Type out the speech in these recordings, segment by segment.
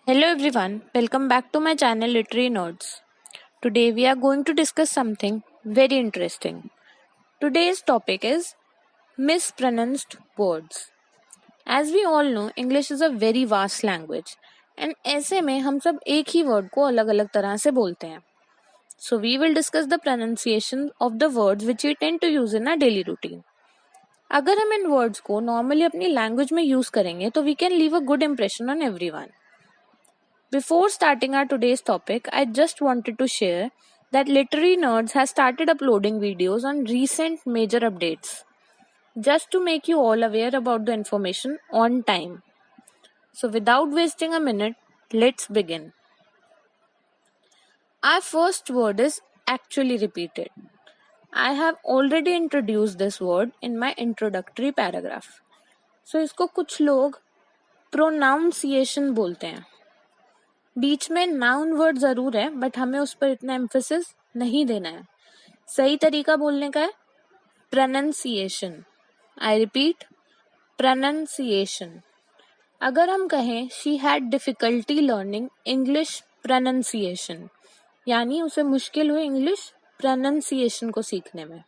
Hello everyone, welcome back to my channel Literary Notes. Today we are going to discuss something very interesting. Today's topic is mispronounced words. As we all know, English is a very vast language and ऐसे में हम सब एक ही word को अलग-अलग तरह से बोलते हैं. So we will discuss the pronunciation of the words which we tend to use in our daily routine. अगर हम इन वर्ड्स को नॉर्मली अपनी लैंग्वेज में यूज करेंगे तो we can leave a good impression on everyone. Before starting our today's topic, I just wanted to share that Literary Nerds has started uploading videos on recent major updates, just to make you all aware about the information on time. So without wasting a minute, let's begin. Our first word is actually repeated. I have already introduced this word in my introductory paragraph. So इसको कुछ लोग pronunciation बोलते हैं. बीच में noun word जरूर है but हमें उस पर इतना एम्फेसिस नहीं देना है. सही तरीका बोलने का है प्रोनाउंसिएशन. I repeat, pronunciation. अगर हम कहें she had difficulty learning English pronunciation, यानी उसे मुश्किल हुई इंग्लिश प्रोनाउंसिएशन को सीखने में.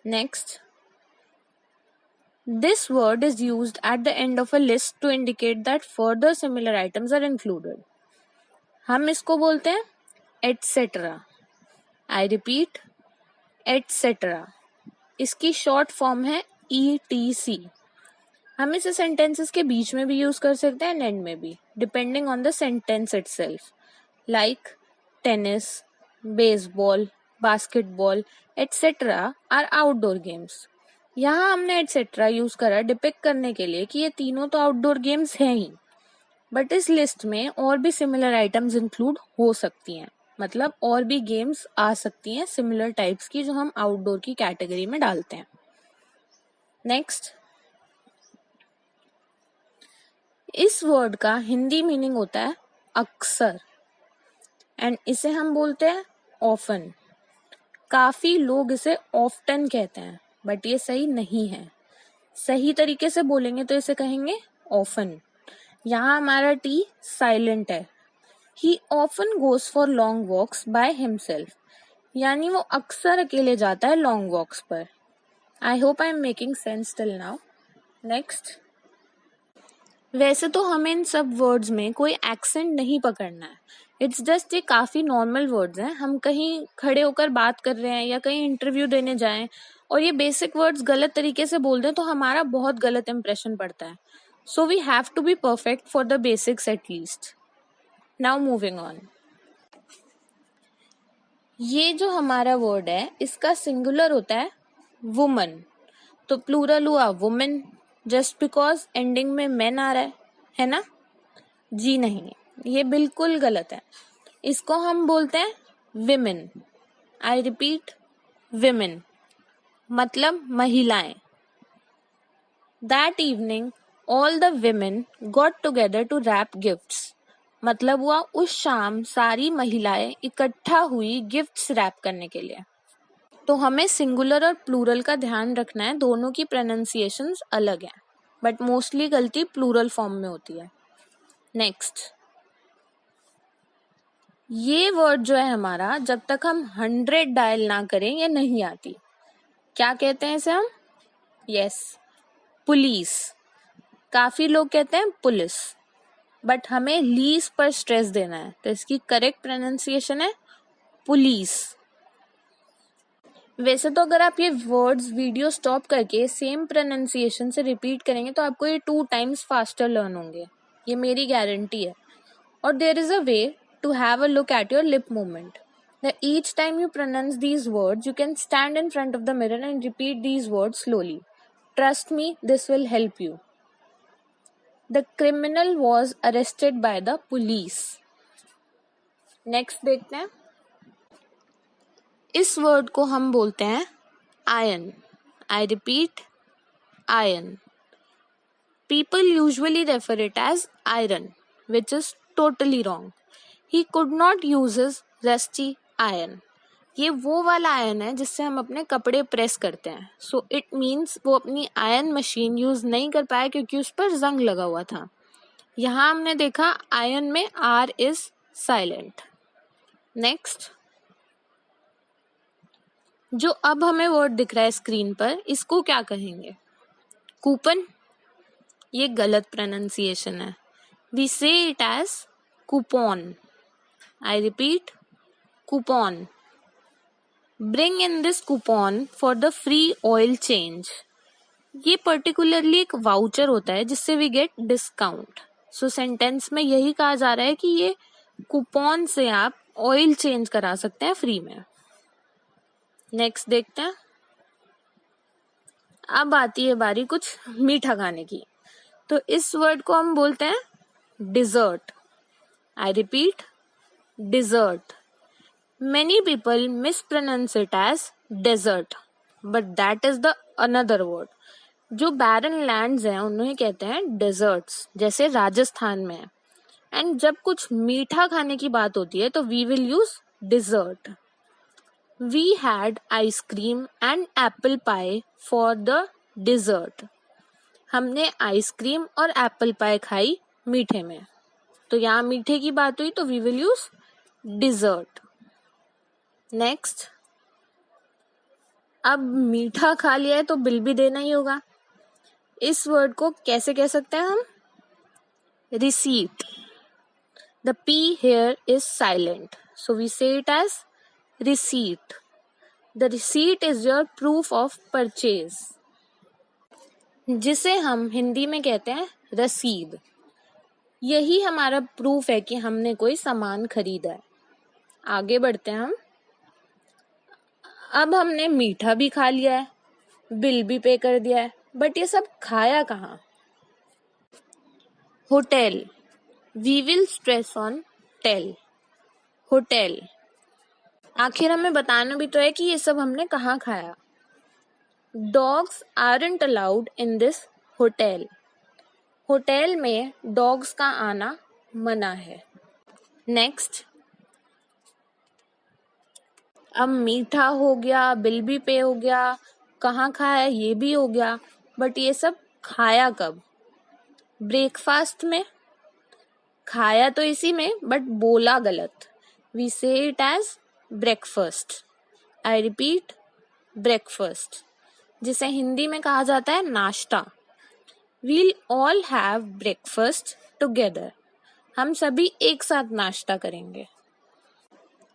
Next, this word is used at the end of a list to indicate that further similar items are included. हम इसको बोलते हैं एटसेट्रा. I repeat, etcetera. इसकी शॉर्ट फॉर्म है ETC. हम इसे सेंटेंसेस के बीच में भी यूज कर सकते हैं एंड में भी, depending on the sentence itself. Like tennis, baseball, basketball etcetera are outdoor games. यहाँ हमने एटसेट्रा यूज करा डिपिक्ट करने के लिए कि ये तीनों तो आउटडोर गेम्स हैं ही, बट इस लिस्ट में और भी सिमिलर आइटम्स इंक्लूड हो सकती हैं. मतलब और भी गेम्स आ सकती हैं सिमिलर टाइप्स की जो हम आउटडोर की कैटेगरी में डालते हैं. नेक्स्ट, इस वर्ड का हिंदी मीनिंग होता है अक्सर एंड इसे हम बोलते हैं ऑफन. काफी लोग इसे ऑफ्टन कहते हैं बट ये सही नहीं है. सही तरीके से बोलेंगे तो इसे कहेंगे ऑफन. यहाँ हमारा टी साइलेंट है. He often goes for long walks by himself. यानी वो अक्सर अकेले जाता है लॉन्ग वॉक्स पर. I hope I am making sense till now. Next, वैसे तो हमें इन सब वर्ड्स में कोई एक्सेंट नहीं पकड़ना है. इट्स जस्ट ये काफी नॉर्मल वर्ड्स हैं. हम कहीं खड़े होकर बात कर रहे हैं या कहीं इंटरव्यू देने जाएं और ये बेसिक वर्ड्स गलत तरीके से बोल दें तो हमारा बहुत गलत इंप्रेशन पड़ता है. So we have to be perfect for the basics at least. Now moving on. ये जो हमारा वर्ड है इसका सिंगुलर होता है वुमन, तो प्लूरल हुआ वुमेन जस्ट बिकॉज एंडिंग में मेन आ रहा है ना? जी नहीं, ये बिल्कुल गलत है. इसको हम बोलते हैं विमेन. आई रिपीट, विमेन मतलब महिलाएं. That evening all the women got together to wrap gifts. मतलब हुआ उस शाम सारी महिलाएं इकट्ठा हुई गिफ्ट्स रैप करने के लिए. तो हमें सिंगुलर और प्लूरल का ध्यान रखना है. दोनों की प्रोनाउंसिएशंस अलग हैं बट मोस्टली गलती प्लूरल फॉर्म में होती है. नेक्स्ट, ये वर्ड जो है हमारा जब तक हम 100 डायल ना करें ये नहीं आती. क्या कहते हैं इसे हम? Yes, police. काफी लोग कहते हैं पुलिस बट हमें लीज पर स्ट्रेस देना है तो इसकी करेक्ट प्रोनाउंसिएशन है पुलिस. वैसे तो अगर आप ये वर्ड्स वीडियो स्टॉप करके सेम प्रोनाउंसिएशन से रिपीट करेंगे तो आपको ये 2 times फास्टर लर्न होंगे. ये मेरी गारंटी है. और there is a way to have a look at your lip movement. Each time you pronounce these words, you can stand in front of the mirror and repeat these words slowly. Trust me, this will help you. The criminal was arrested by the police. Next देखते हैं. इस word को हम बोलते हैं ion. I repeat, ion. People usually refer it as iron, which is totally wrong. He could not use his rusty iron. ये वो वाला आयन है जिससे हम अपने कपड़े प्रेस करते हैं. सो इट मीन्स वो अपनी आयन मशीन यूज नहीं कर पाया क्योंकि उस पर जंग लगा हुआ था. यहाँ हमने देखा आयन में आर इज साइलेंट। नेक्स्ट, जो अब हमें वर्ड दिख रहा है स्क्रीन पर, इसको क्या कहेंगे? कूपन? ये गलत प्रोनाउंसिएशन है। We say it as coupon. I repeat, coupon. Bring in this coupon for the free oil change. ये पर्टिकुलरली एक वाउचर होता है जिससे we get discount. So sentence में यही कहा जा रहा है कि ये कूपन से आप ऑयल चेंज करा सकते हैं फ्री में। नेक्स्ट देखते हैं। अब आती है बारी कुछ मीठा खाने की। तो इस वर्ड को हम बोलते हैं dessert. I repeat, dessert. Many people mispronounce it as desert, but that is the another word. जो barren lands हैं उन्हें कहते हैं deserts, जैसे राजस्थान में। एंड जब कुछ मीठा खाने की बात होती है तो we will use dessert. We had ice cream and apple pie for the dessert. हमने आइसक्रीम और एप्पल पाई खाई मीठे में। तो यहाँ मीठे की बात हुई तो we will use dessert. Next, अब मीठा खा लिया है तो बिल भी देना ही होगा। इस वर्ड को कैसे कह सकते हैं हम? Receipt. The P here is silent, so we say it as receipt. The receipt is your proof of purchase, जिसे हम हिंदी में कहते हैं रसीद। यही हमारा प्रूफ है कि हमने कोई सामान खरीदा है। आगे बढ़ते हैं हम। अब हमने मीठा भी खा लिया है, बिल भी पे कर दिया है, बट ये सब खाया कहाँ? Hotel. We will stress on tel. Hotel. आखिर हमें बताना भी तो है कि ये सब हमने कहाँ खाया। Dogs aren't allowed in this hotel. Hotel में डॉग्स का आना मना है। नेक्स्ट, अब मीठा हो गया, बिल भी पे हो गया, कहाँ खाया ये भी हो गया, बट ये सब खाया कब? ब्रेकफास्ट में। खाया तो इसी में बट बोला गलत। We say it as breakfast. I repeat, breakfast, जिसे हिंदी में कहा जाता है नाश्ता। We'll all have breakfast together. हम सभी एक साथ नाश्ता करेंगे।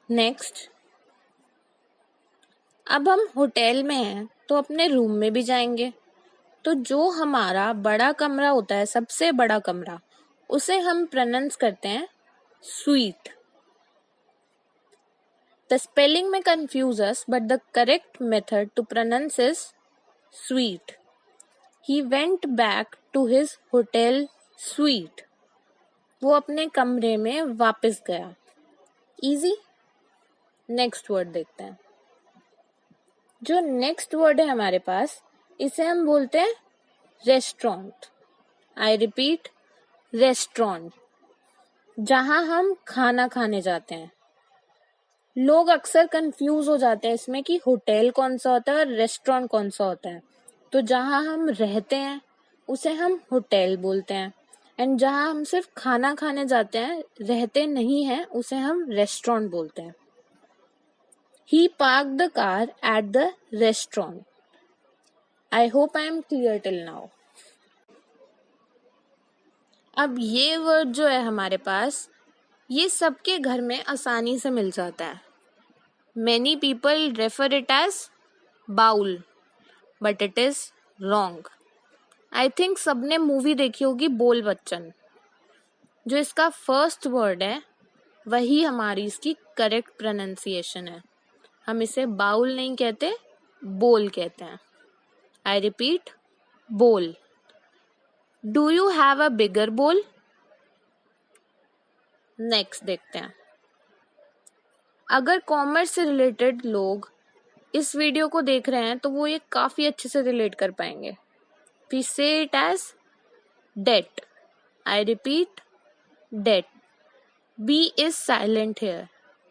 नेक्स्ट, अब हम होटल में हैं तो अपने रूम में भी जाएंगे। तो जो हमारा बड़ा कमरा होता है, सबसे बड़ा कमरा, उसे हम प्रोनाउंस करते हैं स्वीट। द स्पेलिंग में confuse us, but the correct method to pronounce is suite. He went back to his hotel suite. वो अपने कमरे में वापस गया। इजी। नेक्स्ट वर्ड देखते हैं। जो नेक्स्ट वर्ड है हमारे पास, इसे हम बोलते हैं रेस्टोरेंट। आई रिपीट, रेस्टोरेंट, जहां हम खाना खाने जाते हैं। लोग अक्सर कंफ्यूज हो जाते हैं इसमें कि होटल कौन सा होता है और रेस्टोरेंट कौन सा होता है। तो जहां हम रहते हैं उसे हम होटल बोलते हैं, एंड जहां हम सिर्फ खाना खाने जाते हैं, रहते नहीं हैं, उसे हम रेस्टोरेंट बोलते हैं। He parked the car at the restaurant. I hope I am clear till now. अब ये वर्ड जो है हमारे पास, ये सबके घर में आसानी से मिल जाता है। Many people refer it as bowl, but it is wrong. I think सबने मूवी देखी होगी बोल बच्चन। जो इसका फर्स्ट वर्ड है वही हमारी इसकी करेक्ट प्रोनाउंसिएशन है। हम इसे बाउल नहीं कहते, बोल कहते हैं। आई रिपीट, बोल। डू यू हैव अ बिगर बोल? नेक्स्ट देखते हैं। अगर कॉमर्स से रिलेटेड लोग इस वीडियो को देख रहे हैं तो वो ये काफी अच्छे से रिलेट कर पाएंगे। We say it as debt. I repeat, debt. B is silent here.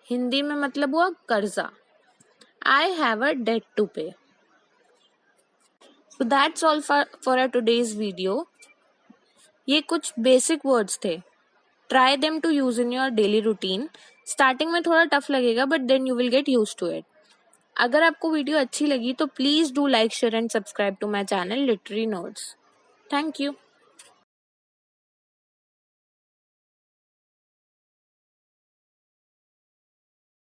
Hindi में मतलब हुआ कर्जा। I have a debt to pay. So that's all for our today's video. ये कुछ बेसिक वर्ड्स थे. Try them to use in your daily routine. Starting में थोड़ा tough लगेगा but then you will get use to it. अगर आपको video अच्छी लगी तो please do like share and subscribe to my channel literary notes. Thank you.